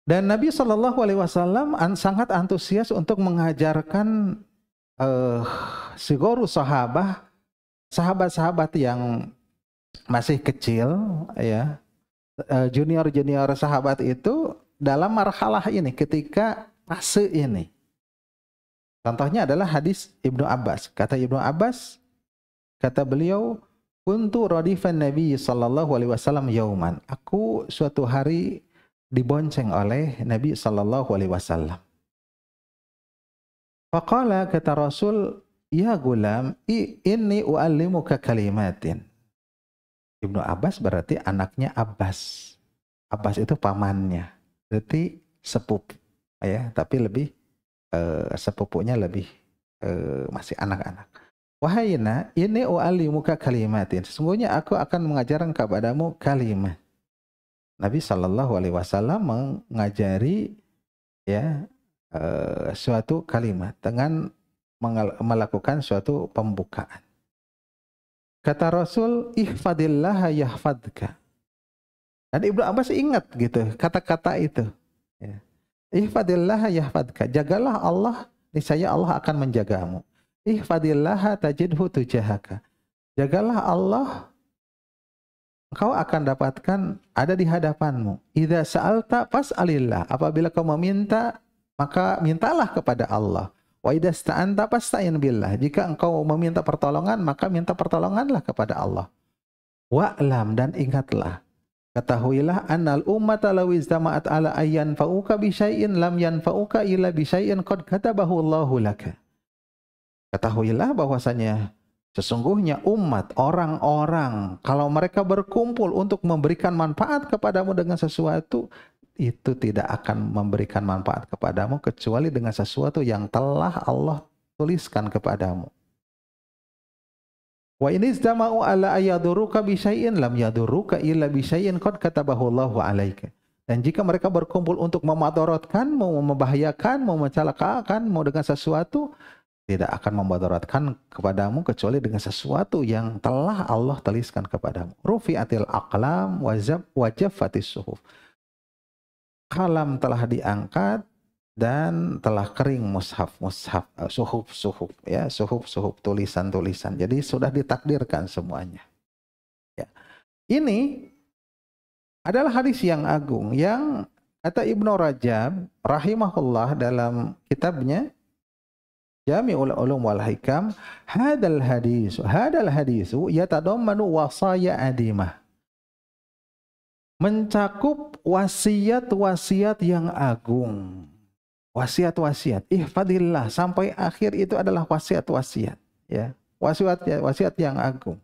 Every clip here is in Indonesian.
Dan Nabi Shallallahu Alaihi Wasallam sangat antusias untuk mengajarkan uh, sigoru sahabat, sahabat-sahabat yang masih kecil, ya, junior-junior sahabat itu dalam marhalah ini, ketika fase ini. Contohnya adalah hadis Ibnu Abbas. Kata Ibnu Abbas, kata beliau, kuntu radifan Nabi sallallahu alaihi wasallam yauman. Aku suatu hari dibonceng oleh Nabi sallallahu alaihi wasallam. Faqala, kata Rasul, ya gulam, inni uallimuka kalimatin. Ibnu Abbas berarti anaknya Abbas. Abbas itu pamannya. Berarti sepupu, ya, tapi lebih sepupunya lebih masih anak-anak. Wahayna, ini u'allimuka kalimatin. Sesungguhnya aku akan mengajarkan kepadamu kalimat. Nabi Shallallahu Alaihi Wasallam mengajari, ya, suatu kalimat dengan melakukan suatu pembukaan. Kata Rasul, ihfadillaha yahfadka. Dan Ibnu Abbas ingat gitu kata-kata itu. Ya. Ihfadillaha yahfadka. Jagalah Allah, niscaya Allah akan menjagamu. Ihfadillaha tajidhu tujahaka. Jagalah Allah, engkau akan dapatkan ada di hadapanmu. Idza sa'alta fas'alillah. Apabila kau meminta, maka mintalah kepada Allah. Wa idza sta'anta fasta'in billah. Jika engkau meminta pertolongan, maka minta pertolonganlah kepada Allah. Wa'lam, dan ingatlah, ketahuilah, annal ummata law iztama'at ala ayyan fa'uka bi syai'in lam yanfa'uka illa bi syai'in qad katabahu Allahu laka. Ketahuilah bahwasanya sesungguhnya umat, orang-orang, kalau mereka berkumpul untuk memberikan manfaat kepadamu dengan sesuatu, itu tidak akan memberikan manfaat kepadamu kecuali dengan sesuatu yang telah Allah tuliskan kepadamu. Wa in istama'u ala ayaduruka bi syai'in lam yaduruka illa bi syai'in qad katabahu Allahu 'alaika. Dan jika mereka berkumpul untuk memadaratkanmu, membahayakanmu, mencelakakanmu dengan sesuatu, tidak akan memadaratkan kepadamu kecuali dengan sesuatu yang telah Allah tuliskan kepadamu. Rufi'atil aqlam wa jaffatis suhuf. Kalam telah diangkat dan telah kering mushaf, suhuf, ya, suhuf, tulisan-tulisan. Jadi sudah ditakdirkan semuanya. Ya. Ini adalah hadis yang agung yang kata Ibnu Rajab rahimahullah dalam kitabnya Jami'ul Ulum wal Hikam, hadal hadisu yatadammanu wasaya adimah. Mencakup wasiat-wasiat yang agung. Wasiat-wasiat, ihfadillah, sampai akhir itu adalah wasiat-wasiat, ya. Wasiat yang agung.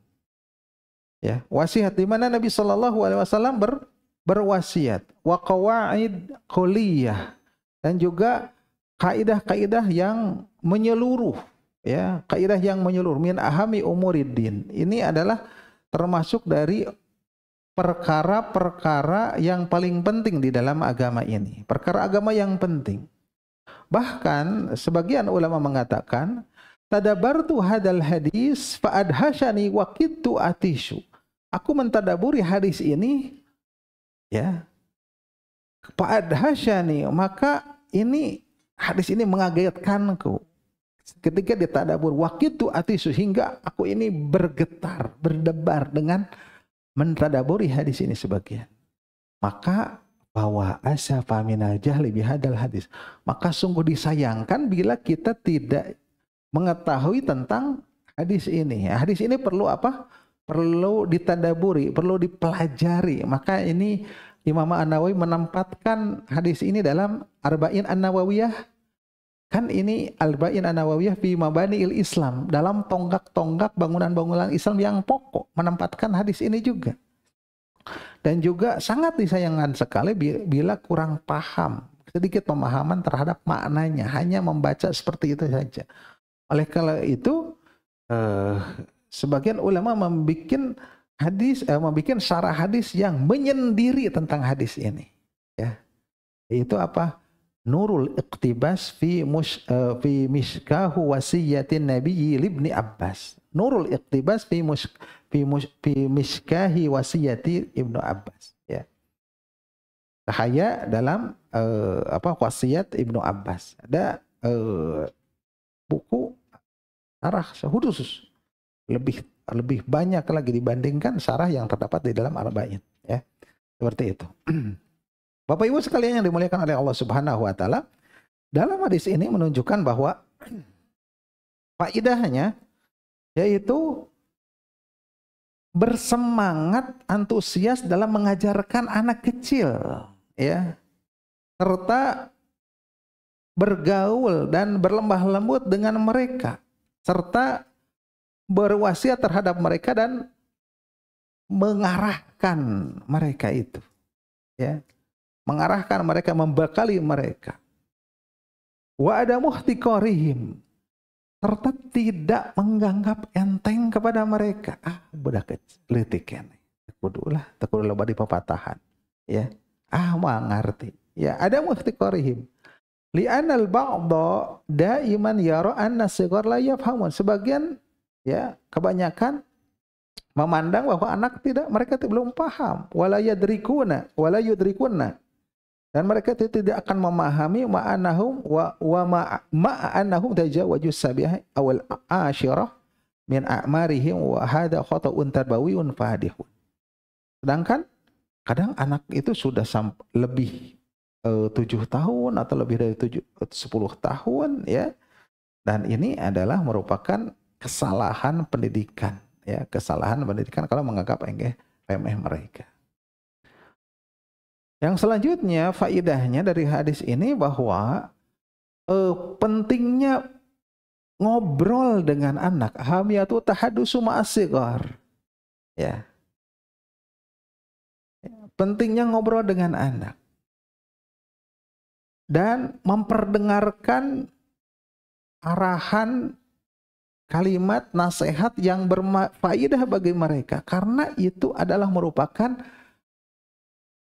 Ya, wasiat di mana Nabi Shallallahu alaihi wasallam berwasiat, wa qawaid kulliyah, dan juga kaidah-kaidah yang menyeluruh, ya, kaidah yang menyeluruh, min ahami umuriddin. Ini adalah termasuk dari perkara-perkara yang paling penting di dalam agama ini, perkara agama yang penting. Bahkan sebagian ulama mengatakan, tadabartu hadal hadis fa'adhashani wa kittu atishu. Aku mentadaburi hadis ini, ya, fa'adhashani, maka ini hadis ini mengagetkanku. Ketika ditadabur, wa kittu atishu, hingga aku ini bergetar, berdebar dengan mentadaburi hadis ini sebagian. Maka bahwa asyafa minal jahli bihadal hadis, maka sungguh disayangkan bila kita tidak mengetahui tentang hadis ini. Hadis ini perlu apa? Perlu ditadaburi, perlu dipelajari. Maka ini Imam An-Nawawi menempatkan hadis ini dalam Arba'in An-Nawawiyah. Kan ini Arba'in An-Nawawiyah fi mabani'il Islam, dalam tonggak-tonggak bangunan-bangunan Islam yang pokok, menempatkan hadis ini juga. Dan juga sangat disayangkan sekali bila kurang paham, sedikit pemahaman terhadap maknanya, hanya membaca seperti itu saja. Oleh karena itu, sebagian ulama membuat syarah hadis yang menyendiri tentang hadis ini. Ya, itu apa? Nurul Iqtibas fi mishkahu wasiyatin Nabi Ibni Abbas. Nurul Iqtibas fi mishkahi wasiyati Ibnu Abbas, ya. cahaya dalam wasiat Ibnu Abbas. Ada buku syarah khusus lebih banyak lagi dibandingkan syarah yang terdapat di dalam Arba'in, ya. Seperti itu. Bapak Ibu sekalian yang dimuliakan oleh Allah Subhanahu wa taala, dalam hadis ini menunjukkan bahwa faedahnya yaitu bersemangat, antusias dalam mengajarkan anak kecil, ya, serta bergaul dan berlembah lembut dengan mereka, serta berwasiat terhadap mereka dan mengarahkan mereka itu, ya, mengarahkan mereka, membekali mereka. Wa ada muhtiqorihim, serta tidak menganggap enteng kepada mereka. Budak letik ya, kudulah badi pepatahan, ya. Mah ngerti, ya. Ada muhtiqorihim li'anal ba'da daiman yara anna sighar la yafhamun. Sebagian, ya, kebanyakan memandang bahwa anak mereka belum paham, wala yudrikuna, dan mereka tidak akan memahami ma'anahum ma'anahum tajawaju sabiha awal asyirah min a'marihim wa hadha khata'un tarbawiun fadihun. Sedangkan kadang anak itu sudah lebih 7 tahun atau lebih dari 10 tahun, ya. Dan ini adalah merupakan kesalahan pendidikan, ya, kesalahan pendidikan kalau menganggap remeh mereka. Yang selanjutnya, faedahnya dari hadis ini bahwa pentingnya ngobrol dengan anak. Hamiyatu tahadusu ma'as-sighar. Ya. Pentingnya ngobrol dengan anak. Dan memperdengarkan arahan, kalimat, nasihat yang berfaedah bagi mereka. Karena itu adalah merupakan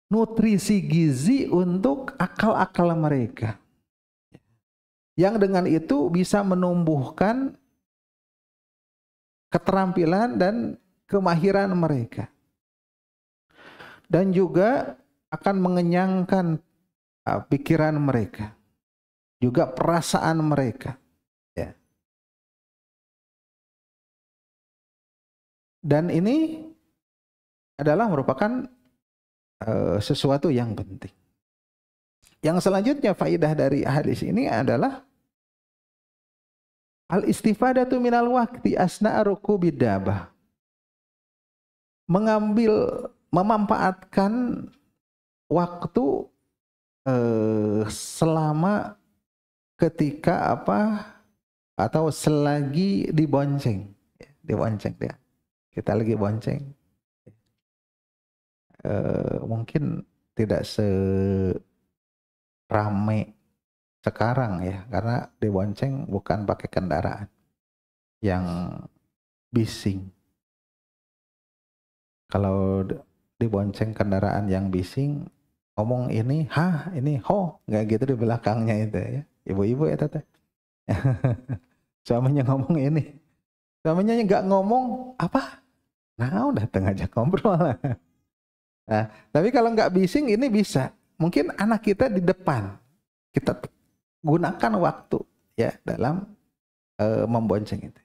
nutrisi gizi untuk akal-akal mereka, yang dengan itu bisa menumbuhkan keterampilan dan kemahiran mereka, dan juga akan mengenyangkan pikiran mereka, juga perasaan mereka, ya. Dan ini adalah merupakan sesuatu yang penting. Yang selanjutnya, faedah dari hadis ini adalah al-istifadatu minal waqti asna'a rukubid dabah. Memanfaatkan waktu selama ketika atau selagi dibonceng. Dibonceng, ya. Kita lagi bonceng. Mungkin tidak serame sekarang, ya, karena dibonceng bukan pakai kendaraan yang bising. Kalau dibonceng kendaraan yang bising, ngomong ini, ini ho, nggak gitu di belakangnya itu, ya. Ibu-ibu ya teteh. Suaminya ngomong ini, suaminya nggak ngomong apa, nah udah tengah aja ngobrol. Nah, tapi kalau nggak bising ini bisa. Mungkin anak kita di depan, kita gunakan waktu, ya, dalam membonceng itu,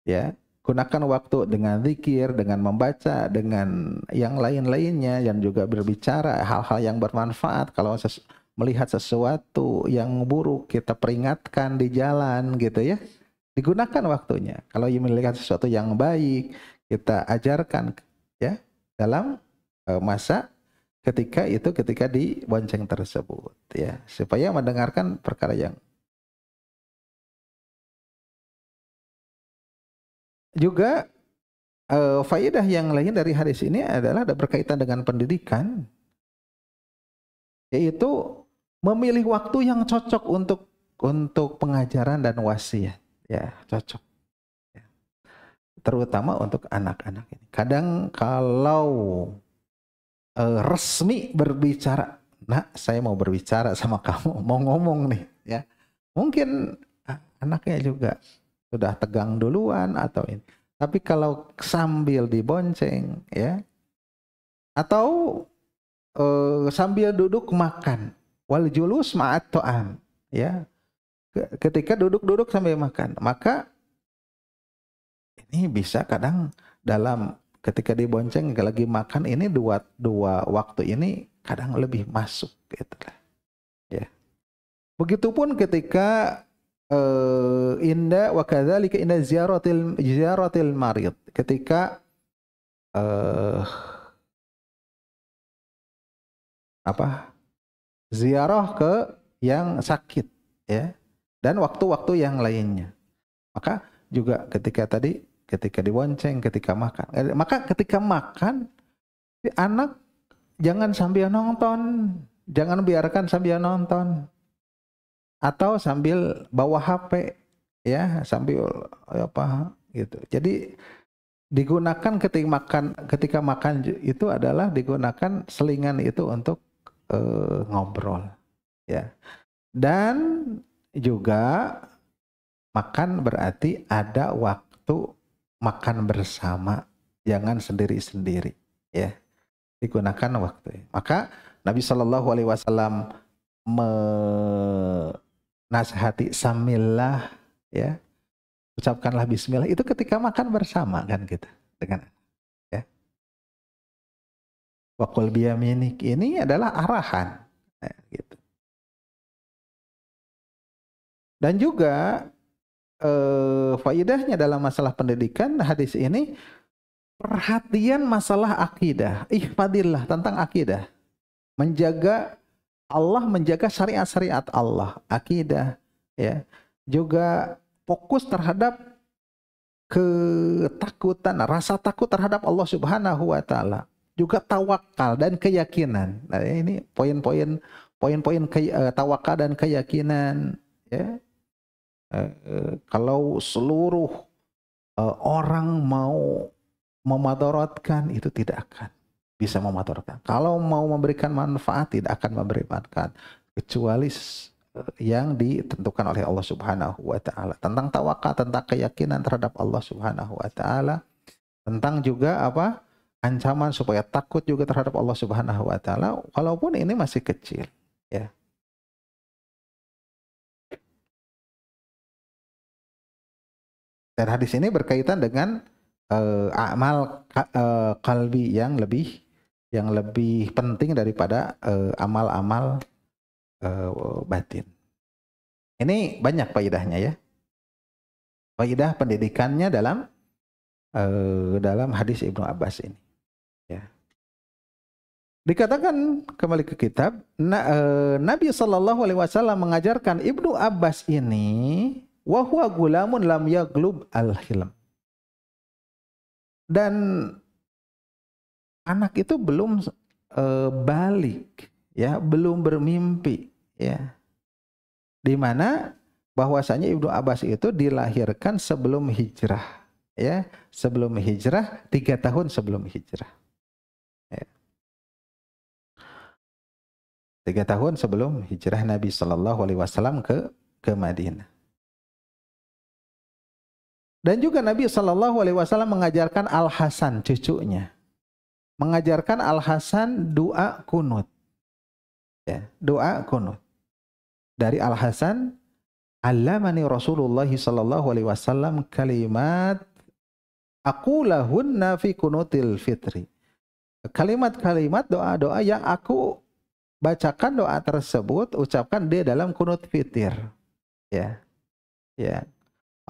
ya. Gunakan waktu dengan zikir, dengan membaca, dengan yang lain-lainnya, yang juga berbicara hal-hal yang bermanfaat. Kalau melihat sesuatu yang buruk, kita peringatkan di jalan, gitu, ya. Digunakan waktunya. Kalau melihat sesuatu yang baik, kita ajarkan, ya, dalam masa ketika di bonceng tersebut, ya, supaya mendengarkan perkara yang juga. Faedah yang lain dari hadis ini adalah ada berkaitan dengan pendidikan, yaitu memilih waktu yang cocok untuk pengajaran dan wasiat, ya, cocok, ya. Terutama untuk anak-anak ini. Kadang kalau resmi berbicara, nak, saya mau berbicara sama kamu, mau ngomong nih, ya, mungkin anaknya juga sudah tegang duluan atau ini. Tapi kalau sambil dibonceng, ya, atau sambil duduk makan. Wal julus ma'at ta'am, ya. Ketika duduk-duduk sambil makan, maka ini bisa kadang dalam ketika dibonceng lagi makan ini dua waktu ini kadang lebih masuk gitu lah. Ya. Begitupun ketika inda wa kadzalika inda ziyaratil marid, ketika ziarah ke yang sakit, ya, dan waktu-waktu yang lainnya. Maka juga ketika dibonceng, ketika makan, maka ketika makan anak jangan sambil nonton, jangan biarkan sambil nonton atau sambil bawa HP, ya, sambil apa gitu. Jadi digunakan ketika makan itu adalah digunakan selingan itu untuk ngobrol, ya. Dan juga makan berarti ada waktu makan bersama, jangan sendiri-sendiri, ya. Digunakan waktu. Maka Nabi Shallallahu Alaihi Wasallam menasihati samillah, ya, ucapkanlah bismillah itu ketika makan bersama kan gitu dengan, ya. Wakul biyaminik ini adalah arahan, ya, gitu. Dan juga faedahnya dalam masalah pendidikan hadis ini perhatian masalah akidah, ihfadillah tentang akidah, menjaga Allah, menjaga syariat-syariat Allah, akidah, ya. Juga fokus terhadap ketakutan, rasa takut terhadap Allah Subhanahu wa taala. Juga tawakal dan keyakinan. Nah, ini poin-poin tawakal dan keyakinan, ya. Kalau seluruh orang mau memadaratkan itu tidak akan bisa memadaratkan. Kalau mau memberikan manfaat tidak akan memberi manfaat kecuali yang ditentukan oleh Allah Subhanahu wa taala. Tentang tawakal, tentang keyakinan terhadap Allah Subhanahu wa taala, tentang juga apa? Ancaman supaya takut juga terhadap Allah Subhanahu wa taala walaupun ini masih kecil, ya. Dan hadis ini berkaitan dengan amal kalbi yang lebih penting daripada amal-amal batin. Ini banyak faedahnya, ya. Faedah pendidikannya dalam hadis Ibnu Abbas ini, ya. Dikatakan kembali ke kitab, Nabi Shallallahu Alaihi Wasallam mengajarkan Ibnu Abbas ini, wa huwa gulamun lam yaglub al-hilm. Dan anak itu belum balik, ya, belum bermimpi, ya. Di mana bahwasanya Ibnu Abbas itu dilahirkan sebelum hijrah, ya, sebelum hijrah, 3 tahun sebelum hijrah, ya. 3 tahun sebelum hijrah Nabi Shallallahu Alaihi Wasallam ke Madinah. Dan juga Nabi Shallallahu Alaihi Wasallam mengajarkan Al Hasan, cucunya, mengajarkan Al Hasan doa kunut, ya, doa kunut. Dari Al Hasan, allamani Rasulullah Shallallahu Alaihi Wasallam kalimat aqulahunna fi kunutil fitri. Kalimat-kalimat doa-doa yang aku bacakan doa tersebut, ucapkan dia dalam kunut fitir, ya, ya.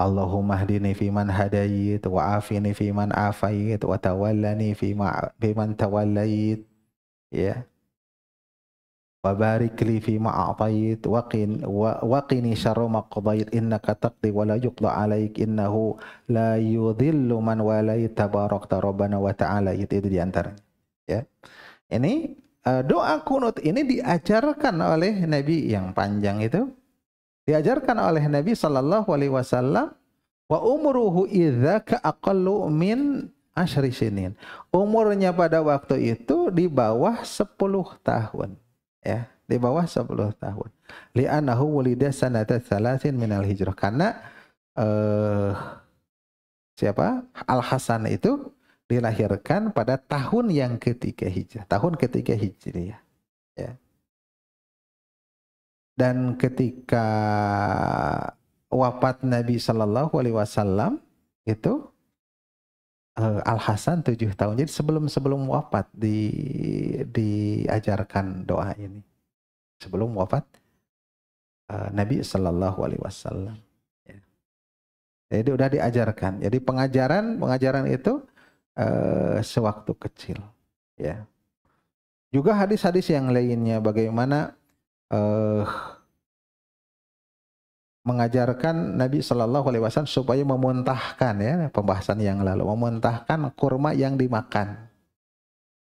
Allahumma hdini fiman hadayit wa afini fiman afayit wa tawallani fiman tawallait, ya. Wa barik li fima a'tayit wa qini syarra ma qadait innaka taqdi wa la yuqda alaik innahu la yudhillu man walait tabarakta rabbana wa ta'ala. Itu di antara, ya. Ini doa kunut ini diajarkan oleh Nabi yang panjang itu, diajarkan oleh Nabi Sallallahu Alaihi Wasallam. Wa umruhu idza ka aqallu min 10 sinin. Umurnya pada waktu itu di bawah 10 tahun, ya, di bawah 10 tahun. Li'annahu wulida sanata 3 minal hijrah. Karena Al Hasan itu dilahirkan pada tahun yang ketiga Hijrah, tahun ketiga Hijriah, ya. Dan ketika wafat Nabi Shallallahu Alaihi Wasallam itu Al Hasan 7 tahun. Jadi sebelum wafat diajarkan doa ini. Sebelum wafat Nabi Shallallahu Alaihi Wasallam. Ya. Jadi udah diajarkan. Jadi pengajaran itu sewaktu kecil. Ya. Juga hadis-hadis yang lainnya bagaimana mengajarkan Nabi Shallallahu Alaihi Wasallam supaya memuntahkan, ya, pembahasan yang lalu, memuntahkan kurma yang dimakan,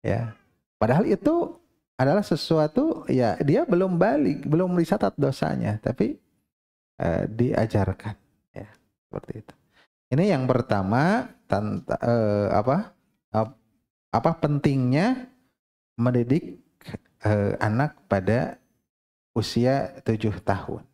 ya. Padahal itu adalah sesuatu, ya, dia belum balik, belum dicatat dosanya, tapi diajarkan, ya, seperti itu. Ini yang pertama, apa pentingnya mendidik anak pada usia 7 tahun.